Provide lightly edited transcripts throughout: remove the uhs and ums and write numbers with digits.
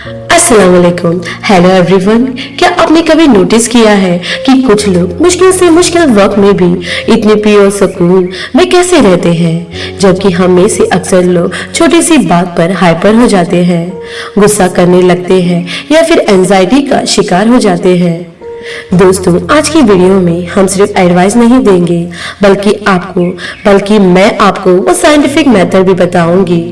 अस्सलाम वालेकुम। Hello everyone. क्या आपने कभी नोटिस किया है कि कुछ लोग मुश्किल से मुश्किल वक्त में भी इतने प्योर सुकून में कैसे रहते हैं, जबकि हम में से अक्सर लोग छोटी सी बात पर हाइपर हो जाते हैं, गुस्सा करने लगते हैं या फिर एंजाइटी का शिकार हो जाते हैं। दोस्तों, आज की वीडियो में हम सिर्फ एडवाइस नहीं देंगे बल्कि मैं आपको वो साइंटिफिक मेथड भी बताऊंगी।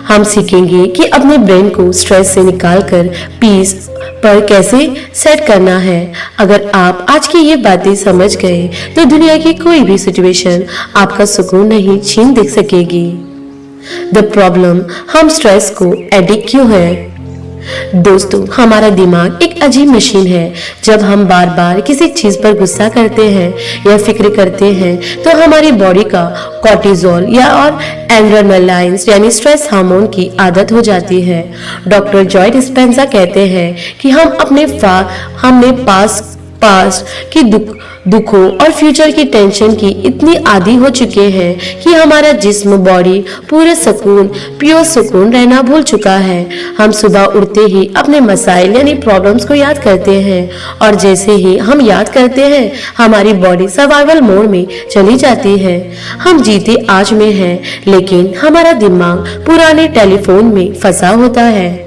हम सीखेंगे कि अपने ब्रेन को स्ट्रेस से निकालकर पीस पर कैसे सेट करना है। अगर आप आज की ये बातें समझ गए तो दुनिया की कोई भी सिचुएशन आपका सुकून नहीं छीन दे सकेगी। द प्रॉब्लम, हम स्ट्रेस को एडिक्ट क्यों है? दोस्तों, हमारा दिमाग एक अजीब मशीन है। जब हम बार बार किसी चीज पर गुस्सा करते हैं या फिक्र करते हैं तो हमारी बॉडी का कॉर्टिसोल या और एड्रेनालाइन यानी स्ट्रेस हार्मोन की आदत हो जाती है। डॉक्टर जॉय डिस्पेंजा कहते हैं कि हमने पास्ट की दुखों और फ्यूचर की टेंशन की इतनी आदी हो चुके हैं कि हमारा जिस्म बॉडी पूरे प्योर सुकून रहना भूल चुका है। हम सुबह उठते ही अपने मसाइल यानी प्रॉब्लम्स को याद करते हैं और जैसे ही हम याद करते हैं हमारी बॉडी सर्वाइवल मोड में चली जाती है। हम जीते आज में हैं, लेकिन हमारा दिमाग पुराने टेलीफोन में फंसा होता है।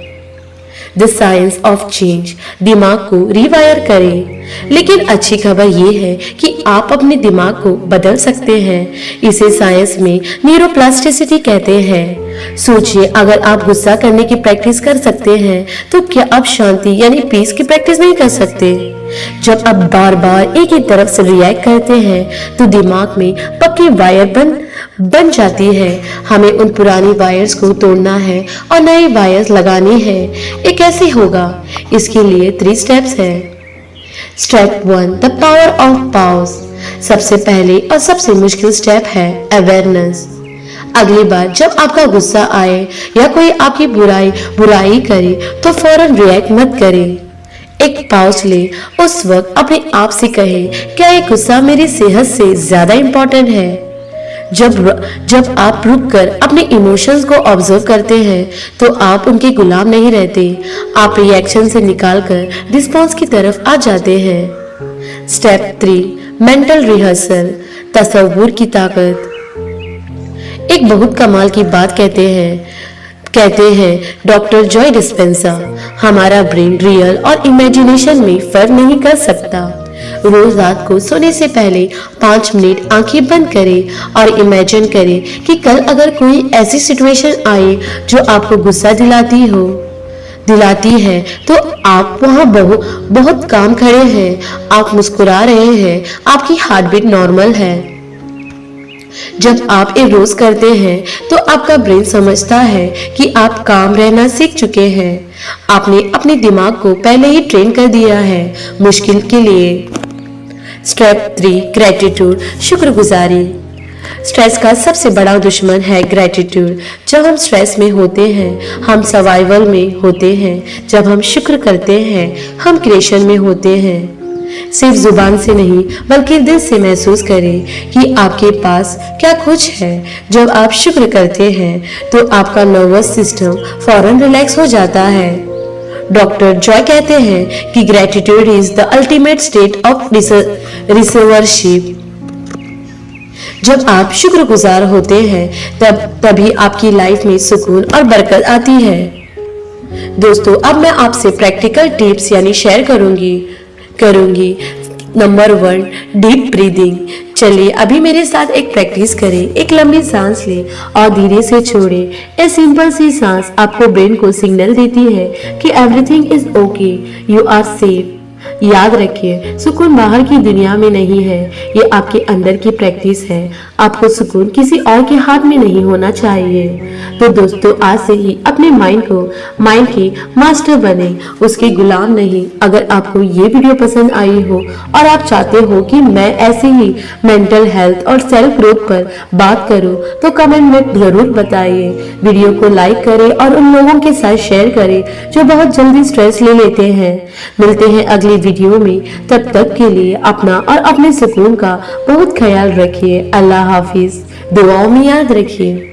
द साइंस ऑफ चेंज, दिमाग को रिवायर करें। लेकिन अच्छी खबर ये है कि आप अपने दिमाग को बदल सकते हैं। इसे साइंस में न्यूरोप्लास्टिसिटी कहते हैं। सोचिए, अगर आप गुस्सा करने की प्रैक्टिस कर सकते हैं तो क्या आप शांति यानी पीस की प्रैक्टिस नहीं कर सकते? जब आप बार बार एक ही तरफ से रिएक्ट करते हैं तो दिमाग में पक्की वायर बन जाती है। हमें उन पुरानी वायर्स को तोड़ना है और नए वायर्स लगाने हैं। ये कैसे होगा? इसके लिए 3 स्टेप्स हैं। Step 1, the power of pause. सबसे पहले और सबसे मुश्किल स्टेप है अवेयरनेस। अगली बार जब आपका गुस्सा आए या कोई आपकी बुराई करे तो फौरन रिएक्ट मत करें। एक पॉज ले। उस वक्त अपने आप से कहे, क्या ये गुस्सा मेरी सेहत से ज्यादा इंपॉर्टेंट है? जब आप रुककर अपने इमोशंस को ऑब्जर्व करते हैं तो आप उनके गुलाम नहीं रहते। आप रिएक्शन से निकालकर रिस्पॉन्स की तरफ आ जाते हैं। स्टेप 3, मेंटल रिहर्सल, तसव्वुर की ताकत। एक बहुत कमाल की बात कहते हैं डॉक्टर जॉय डिस्पेंजा, हमारा ब्रेन रियल और इमेजिनेशन में फर्क नहीं कर सकता। रोज रात को सोने से पहले 5 मिनट आंखें बंद करें और इमेजिन करें कि कल अगर कोई ऐसी सिचुएशन आए जो आपको गुस्सा दिलाती है तो आप वहां बहुत काम खड़े हैं, आप मुस्कुरा रहे हैं, आपकी हार्ट बीट नॉर्मल है। जब आप ये रोज करते हैं तो आपका ब्रेन समझता है कि आप काम रहना सीख चुके हैं। आपने अपने दिमाग को पहले ही ट्रेन कर दिया है मुश्किल के लिए। स्टेप 3, ग्रेटिट्यूड, शुक्रगुजारी। स्ट्रेस का सबसे बड़ा दुश्मन है ग्रेटिट्यूड। जब हम स्ट्रेस में होते हैं हम सर्वाइवल में होते हैं। जब हम शुक्र करते हैं हम क्रिएशन में होते हैं। सिर्फ जुबान से नहीं बल्कि दिल से महसूस करें कि आपके पास क्या कुछ है। जब आप शुक्र करते हैं तो आपका नर्वस सिस्टम फौरन रिलैक्स हो जाता है। डॉक्टर जॉय कहते हैं कि gratitude is the ultimate state of receivership. जब आप शुक्रगुजार होते हैं तभी आपकी लाइफ में सुकून और बरकत आती है। दोस्तों, अब मैं आपसे प्रैक्टिकल टिप्स यानी शेयर करूंगी। Number 1, deep breathing. चलिए अभी मेरे साथ एक प्रैक्टिस करें। एक लंबी सांस लें और धीरे से छोड़ें। ये सिंपल सी सांस आपको ब्रेन को सिग्नल देती है कि everything is okay, you are safe. याद रखिए, सुकून बाहर की दुनिया में नहीं है, ये आपके अंदर की प्रैक्टिस है। आपको सुकून किसी और के हाथ में नहीं होना चाहिए। तो दोस्तों, आज से ही अपने माइंड के मास्टर बने, उसके गुलाम नहीं। अगर आपको ये वीडियो पसंद आई हो और आप चाहते हो कि मैं ऐसे ही मेंटल हेल्थ और सेल्फ ग्रोथ पर बात करूं तो कमेंट में जरूर बताइए। वीडियो को लाइक करें और उन लोगों के साथ शेयर करें जो बहुत जल्दी स्ट्रेस ले लेते हैं। मिलते हैं अगली वीडियो में, तब तक के लिए अपना और अपने सुकून का बहुत ख्याल रखिए। अल्लाह हाफिज। दुआओं में याद रखिए।